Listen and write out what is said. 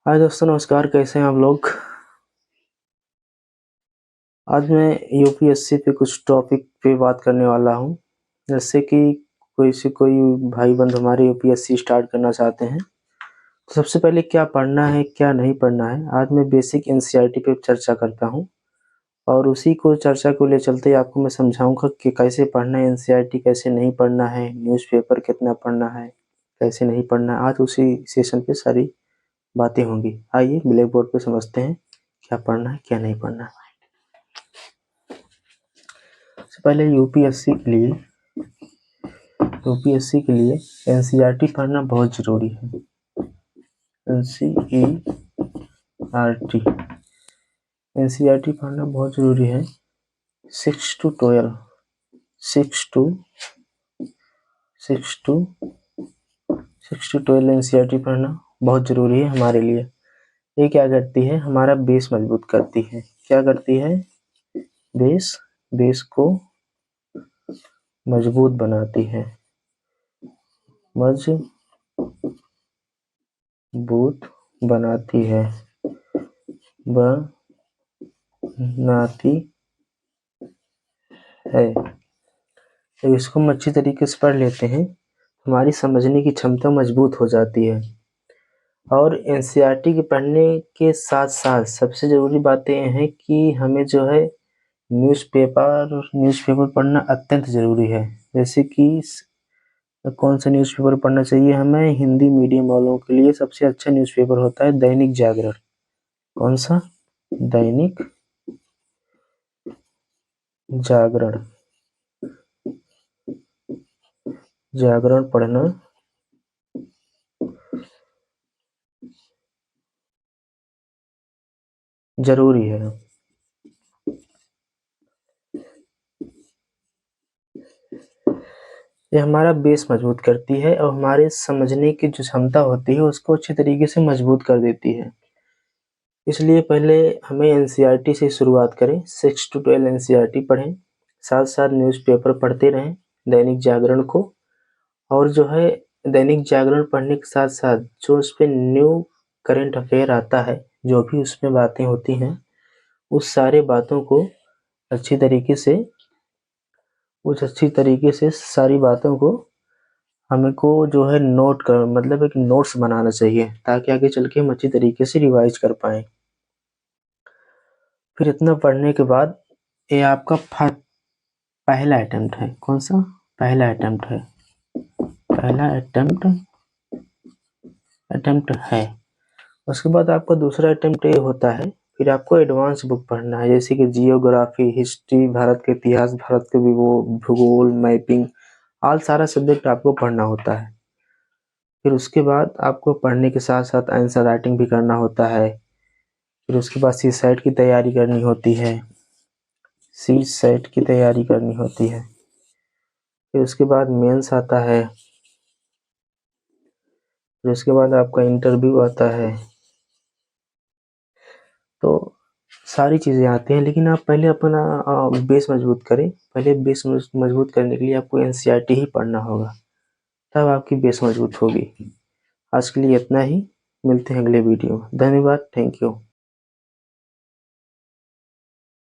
हाय दोस्तों, नमस्कार। कैसे हैं आप लोग। आज मैं यूपीएससी पे कुछ टॉपिक पे बात करने वाला हूं। जैसे कि कोई भाई बंधु हमारे यूपीएससी स्टार्ट करना चाहते हैं, तो सबसे पहले क्या पढ़ना है क्या नहीं पढ़ना है, आज मैं बेसिक एनसीईआरटी पे चर्चा करता हूं। और उसी को चर्चा को ले चलते आपको मैं समझाऊंगा कि कैसे पढ़ना है एनसीईआरटी, कैसे नहीं पढ़ना है, न्यूज़पेपर कितना पढ़ना है, कैसे नहीं पढ़ना है। आज उसी सेशन पे सारी बातें होंगी। आइए ब्लैक बोर्ड पे समझते हैं क्या पढ़ना है क्या नहीं पढ़ना है। सबसे पहले यूपीएससी के लिए एनसीईआरटी पढ़ना बहुत जरूरी है। एनसीईआरटी पढ़ना बहुत जरूरी है। 6 to 12 एनसीईआरटी पढ़ना बहुत जरूरी है हमारे लिए। ये क्या करती है, हमारा बेस मजबूत करती है। क्या करती है, बेस को मजबूत बनाती है। मजबूत बनाती है जब इसको हम अच्छी तरीके से पढ़ लेते हैं, हमारी समझने की क्षमता मजबूत हो जाती है। और एनसीईआरटी के पढ़ने के साथ साथ सबसे ज़रूरी बातें हैं कि हमें जो है न्यूज़पेपर पढ़ना अत्यंत ज़रूरी है। जैसे कि कौन सा न्यूज़पेपर पढ़ना चाहिए हमें, हिंदी मीडियम वालों के लिए सबसे अच्छा न्यूज़पेपर होता है दैनिक जागरण। कौन सा? दैनिक जागरण पढ़ना जरूरी है। ये हमारा बेस मजबूत करती है और हमारे समझने की जो क्षमता होती है उसको अच्छी तरीके से मजबूत कर देती है। इसलिए पहले हमें एनसीईआरटी से शुरुआत करें। 6 to 12 एनसीईआरटी पढ़ें, साथ साथ न्यूज़पेपर पढ़ते रहें दैनिक जागरण को। और जो है दैनिक जागरण पढ़ने के साथ साथ जो उस पर न्यू करंट अफेयर आता है, जो भी उसमें बातें होती हैं, उस सारे बातों को अच्छी तरीके से सारी बातों को हमको जो है मतलब एक नोट्स बनाना चाहिए, ताकि आगे चल के हम अच्छी तरीके से रिवाइज कर पाए। फिर इतना पढ़ने के बाद ये आपका पहला अटेम्प्ट है। कौन सा? पहला अटेम्प्ट है। उसके बाद आपका दूसरा अटेम्प्ट ये होता है, फिर आपको एडवांस बुक पढ़ना है, जैसे कि जियोग्राफी, हिस्ट्री, भारत के इतिहास, भारत के भूगोल, मैपिंग, ऑल सारा सब्जेक्ट आपको पढ़ना होता है। फिर उसके बाद आपको पढ़ने के साथ साथ आंसर राइटिंग भी करना होता है। फिर उसके बाद सीसैट की तैयारी करनी होती है। फिर उसके बाद मेंस आता है। फिर उसके बाद आपका इंटरव्यू आता है। तो सारी चीज़ें आती हैं, लेकिन आप पहले अपना बेस मजबूत करें। पहले बेस मजबूत करने के लिए आपको एनसीईआरटी ही पढ़ना होगा, तब आपकी बेस मजबूत होगी। आज के लिए इतना ही, मिलते हैं अगले वीडियो में। धन्यवाद, थैंक यू।